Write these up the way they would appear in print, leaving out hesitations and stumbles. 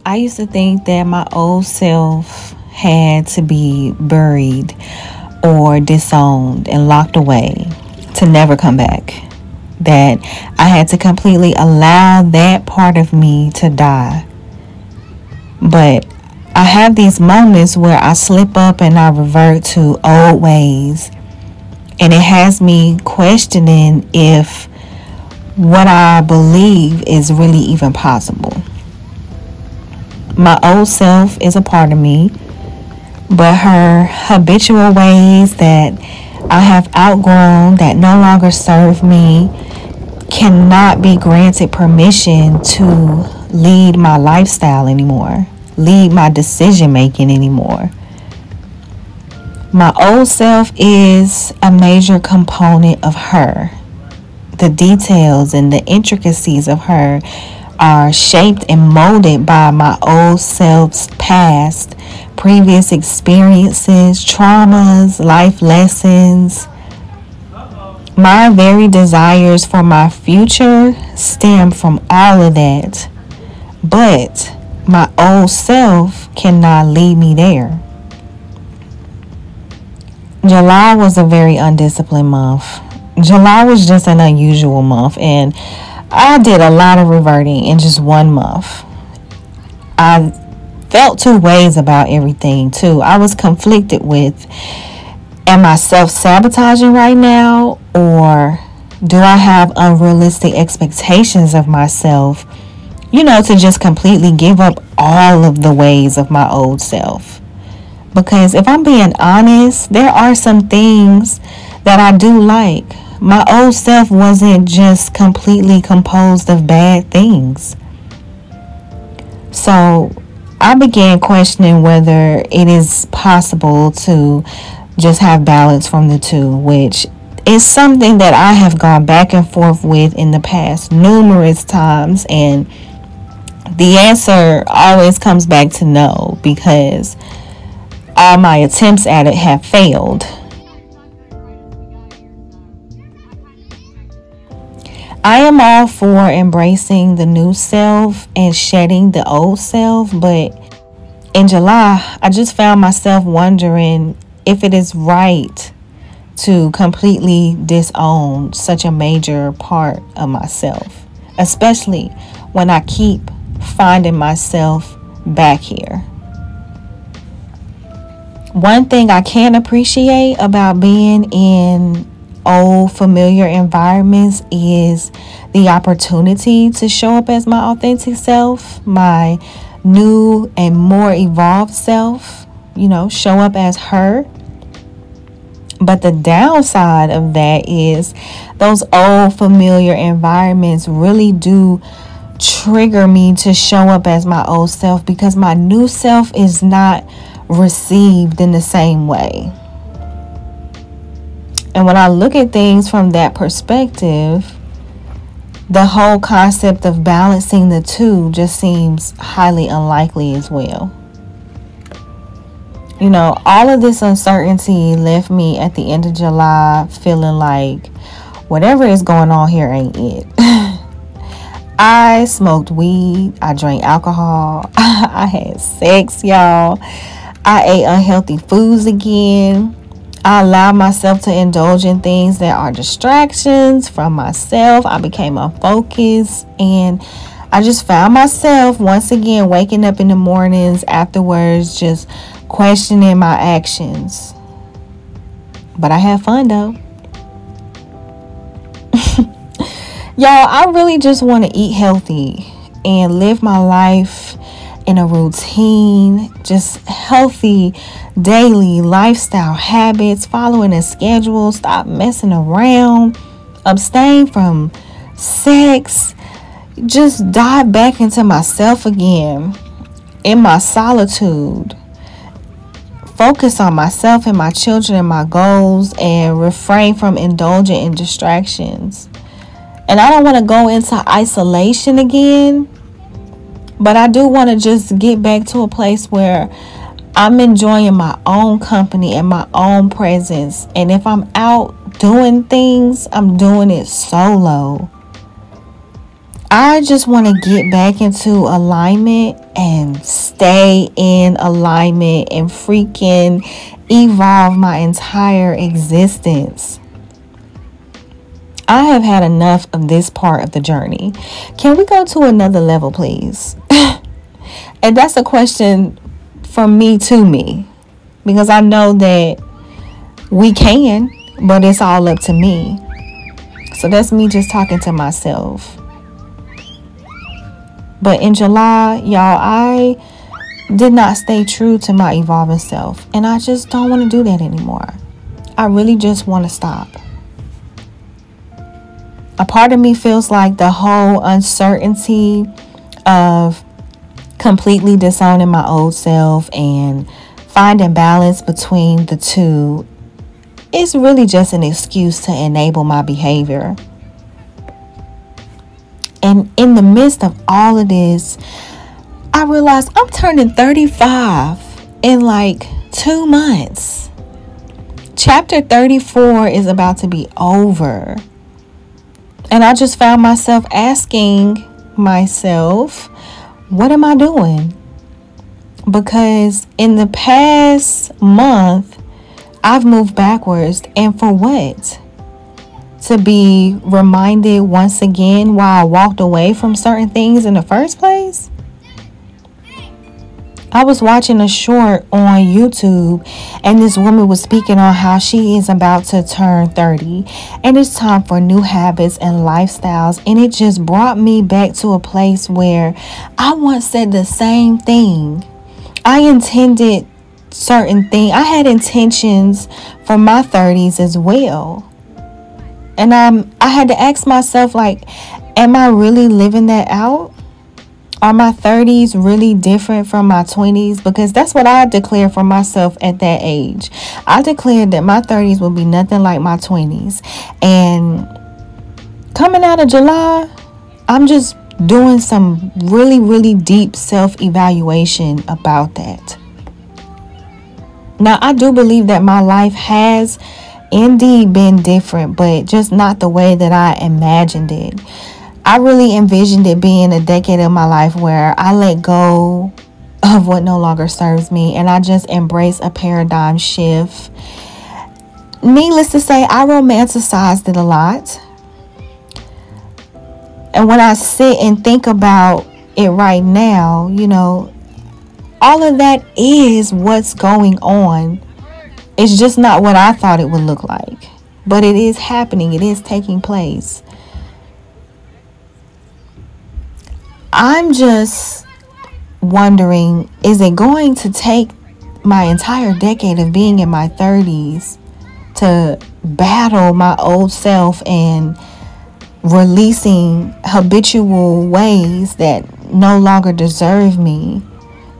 I used to think that my old self had to be buried or disowned and locked away to never come back. That I had to completely allow that part of me to die. But I have these moments where I slip up and I revert to old ways. And it has me questioning if what I believe is really even possible. My old self is a part of me, but her habitual ways that I have outgrown, that no longer serve me, cannot be granted permission to lead my lifestyle anymore, lead my decision making anymore. My old self is a major component of her. The details and the intricacies of her are shaped and molded by my old self's past, previous experiences, traumas, life lessons. My very desires for my future stem from all of that. But my old self cannot lead me there. July was a very undisciplined month. July was just an unusual month, and I did a lot of reverting in just one month. I felt two ways about everything too. I was conflicted with, am I self-sabotaging right now, or do I have unrealistic expectations of myself, to just completely give up all of the ways of my old self? Because if I'm being honest, there are some things that I do like. My old self wasn't just completely composed of bad things. So I began questioning whether it is possible to just have balance from the two, which is something that I have gone back and forth with in the past numerous times. And the answer always comes back to no, because all my attempts at it have failed. I am all for embracing the new self and shedding the old self, but in July, I just found myself wondering if it is right to completely disown such a major part of myself, especially when I keep finding myself back here. One thing I can appreciate about being in old familiar environments is the opportunity to show up as my authentic self, my new and more evolved self, show up as her. But the downside of that is those old familiar environments really do trigger me to show up as my old self, because my new self is not received in the same way. And when I look at things from that perspective, the whole concept of balancing the two just seems highly unlikely as well. All of this uncertainty left me at the end of July feeling like whatever is going on here ain't it. I smoked weed. I drank alcohol. I had sex, y'all. I ate unhealthy foods again. I allowed myself to indulge in things that are distractions from myself. I became unfocused, and I just found myself once again waking up in the mornings afterwards just questioning my actions. But I had fun though. Y'all, I really just want to eat healthy and live my life in a routine, just healthy daily lifestyle habits, following a schedule, stop messing around, abstain from sex, just dive back into myself again in my solitude, focus on myself and my children and my goals, and refrain from indulging in distractions. And I don't want to go into isolation again, but I do want to just get back to a place where I'm enjoying my own company and my own presence. And if I'm out doing things, I'm doing it solo. I just want to get back into alignment and stay in alignment and freaking evolve my entire existence. I have had enough of this part of the journey. Can we go to another level, please? And that's a question from me to me, because I know that we can, but it's all up to me. So that's me just talking to myself. But in July, y'all, I did not stay true to my evolving self. And I just don't want to do that anymore. I really just want to stop. A part of me feels like the whole uncertainty of completely disowning my old self and finding balance between the two is really just an excuse to enable my behavior. And in the midst of all of this, I realized I'm turning 35 in like 2 months. Chapter 34 is about to be over. And I just found myself asking myself, what am I doing? Because in the past month, I've moved backwards. And for what? To be reminded once again why I walked away from certain things in the first place? I was watching a short on YouTube, and this woman was speaking on how she is about to turn 30 and it's time for new habits and lifestyles. And it just brought me back to a place where I once said the same thing. I intended certain things. I had intentions for my 30s as well. And I had to ask myself, like, am I really living that out? Are my 30s really different from my 20s? Because that's what I declared for myself at that age. I declared that my 30s would be nothing like my 20s. And coming out of July, I'm just doing some really, really deep self-evaluation about that. Now, I do believe that my life has indeed been different, but just not the way that I imagined it. I really envisioned it being a decade of my life where I let go of what no longer serves me and I just embrace a paradigm shift. Needless to say, I romanticized it a lot. And when I sit and think about it right now, you know, all of that is what's going on. It's just not what I thought it would look like. But it is happening. It is taking place. I'm just wondering, is it going to take my entire decade of being in my 30s to battle my old self and releasing habitual ways that no longer deserve me?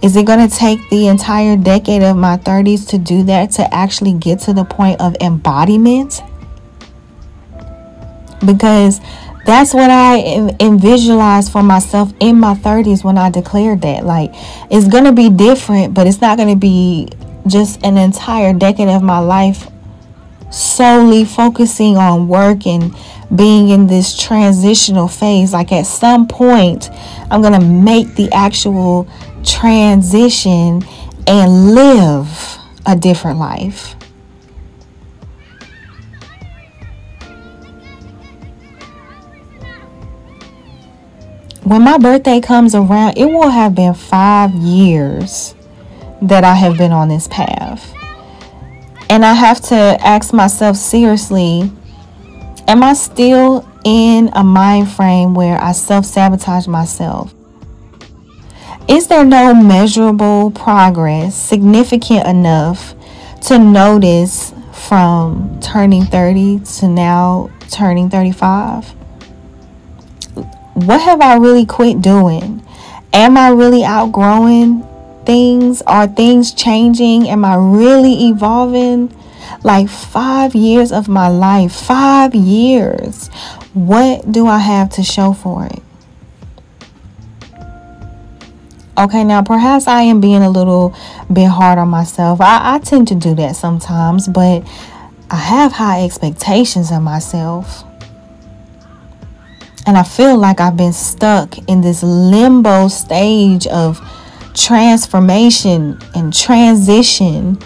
Is it going to take the entire decade of my 30s to do that, to actually get to the point of embodiment? Because that's what I visualized for myself in my 30s when I declared that. Like, it's going to be different, but it's not going to be just an entire decade of my life solely focusing on work and being in this transitional phase. Like, at some point, I'm going to make the actual transition and live a different life. When my birthday comes around, it will have been 5 years that I have been on this path. And I have to ask myself seriously, am I still in a mind frame where I self-sabotage myself? Is there no measurable progress significant enough to notice from turning 30 to now turning 35? What have I really quit doing? Am I really outgrowing things? Are things changing? Am I really evolving? Like 5 years of my life, 5 years. What do I have to show for it? Okay, now perhaps I am being a little bit hard on myself. I tend to do that sometimes, but I have high expectations of myself. And I feel like I've been stuck in this limbo stage of transformation and transition,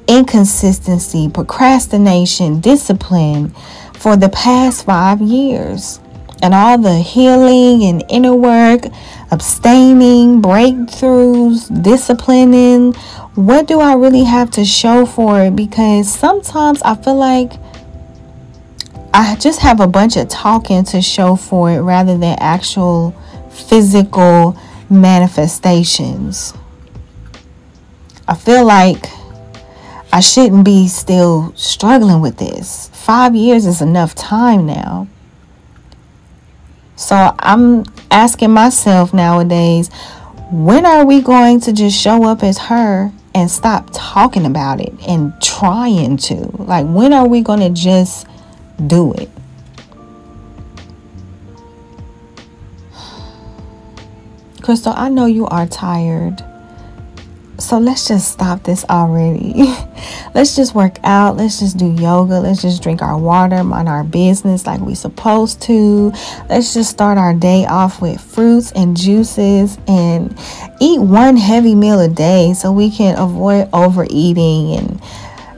inconsistency, procrastination, discipline for the past 5 years. And all the healing and inner work, abstaining, breakthroughs, disciplining. What do I really have to show for it? Because sometimes I feel like I just have a bunch of talking to show for it rather than actual physical manifestations. I feel like I shouldn't be still struggling with this. 5 years is enough time now. So I'm asking myself nowadays, when are we going to just show up as her and stop talking about it and trying to? Like, when are we going to just do it? Crystal, I know you are tired. So let's just stop this already. Let's just work out. Let's just do yoga. Let's just drink our water, mind our business like we supposed to. Let's just start our day off with fruits and juices and eat one heavy meal a day so we can avoid overeating. And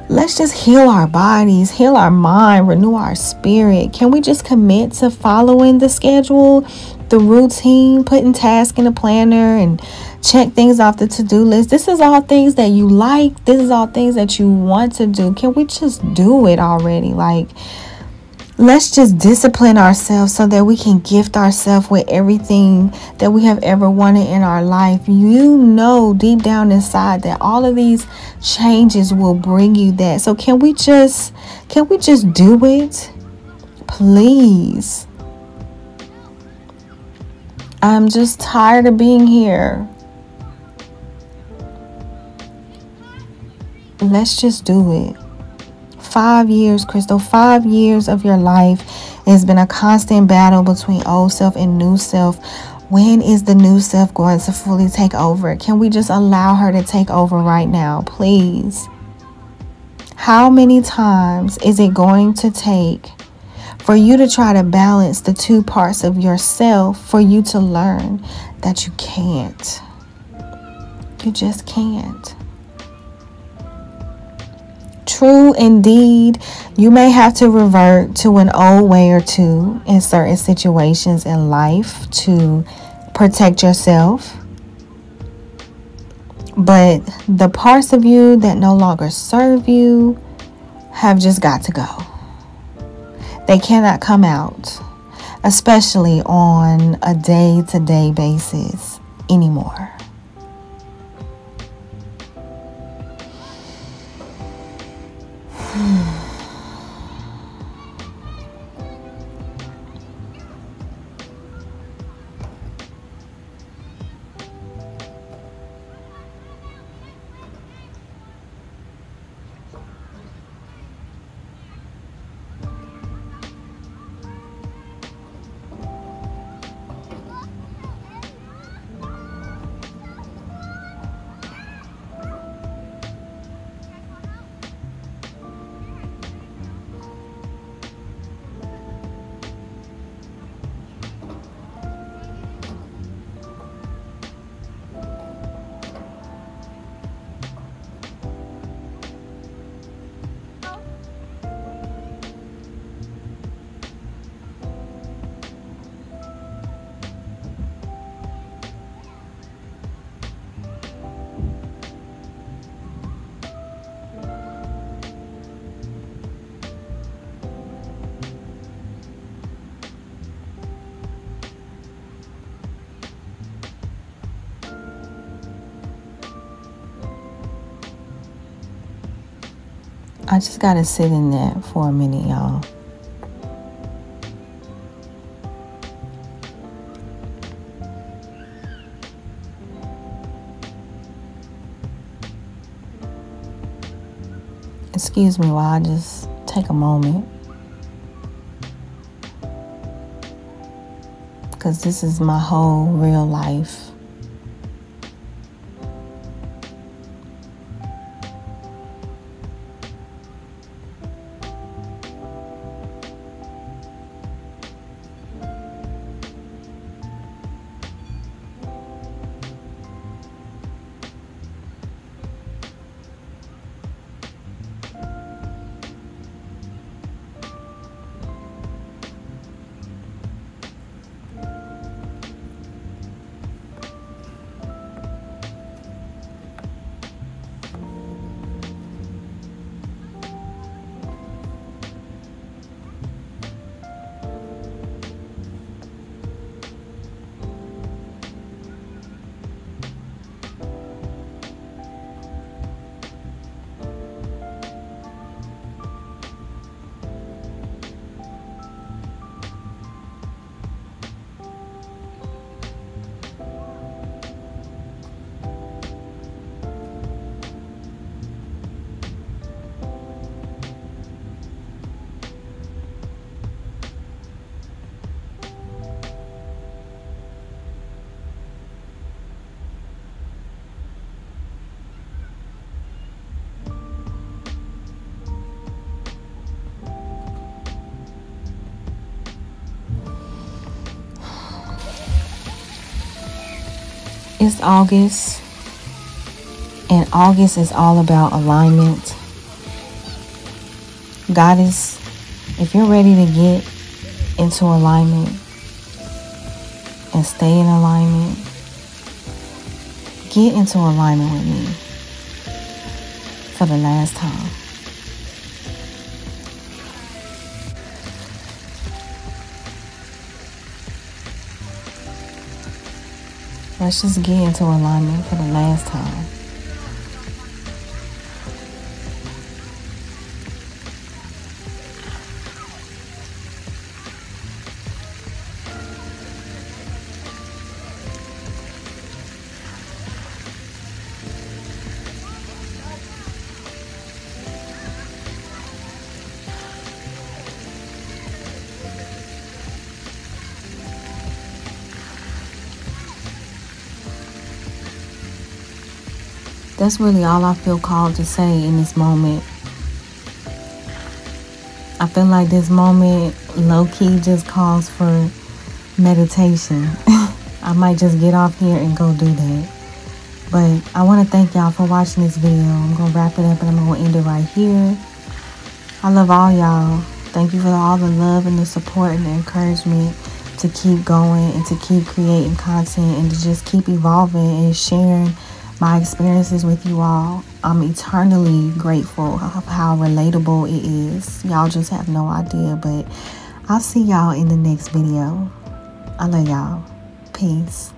let's just heal our bodies, heal our mind, renew our spirit. Can we just commit to following the schedule, the routine, putting tasks in a planner and check things off the to-do list? This is all things that you like. This is all things that you want to do. Can we just do it already? Like, let's just discipline ourselves so that we can gift ourselves with everything that we have ever wanted in our life. You know deep down inside that all of these changes will bring you that. So can we just do it? Please. I'm just tired of being here. Let's just do it. 5 years, Crystal, 5 years of your life has been a constant battle between old self and new self. When is the new self going to fully take over? Can we just allow her to take over right now, please? How many times is it going to take for you to try to balance the two parts of yourself for you to learn that you can't? You just can't. True, indeed, you may have to revert to an old way or two in certain situations in life to protect yourself. But the parts of you that no longer serve you have just got to go. They cannot come out, especially on a day-to-day basis anymore. I just gotta sit in that for a minute, y'all. Excuse me while I just take a moment, because this is my whole real life. It's August, and August is all about alignment. Goddess, if you're ready to get into alignment and stay in alignment, get into alignment with me for the last time. Let's just get into alignment for the last time. That's really all I feel called to say in this moment. I feel like this moment low-key just calls for meditation. I might just get off here and go do that. But I want to thank y'all for watching this video. I'm going to wrap it up and I'm going to end it right here. I love all y'all. Thank you for all the love and the support and the encouragement to keep going and to keep creating content and to just keep evolving and sharing my experiences with you all. I'm eternally grateful of how relatable it is. Y'all just have no idea, but I'll see y'all in the next video. I love y'all. Peace.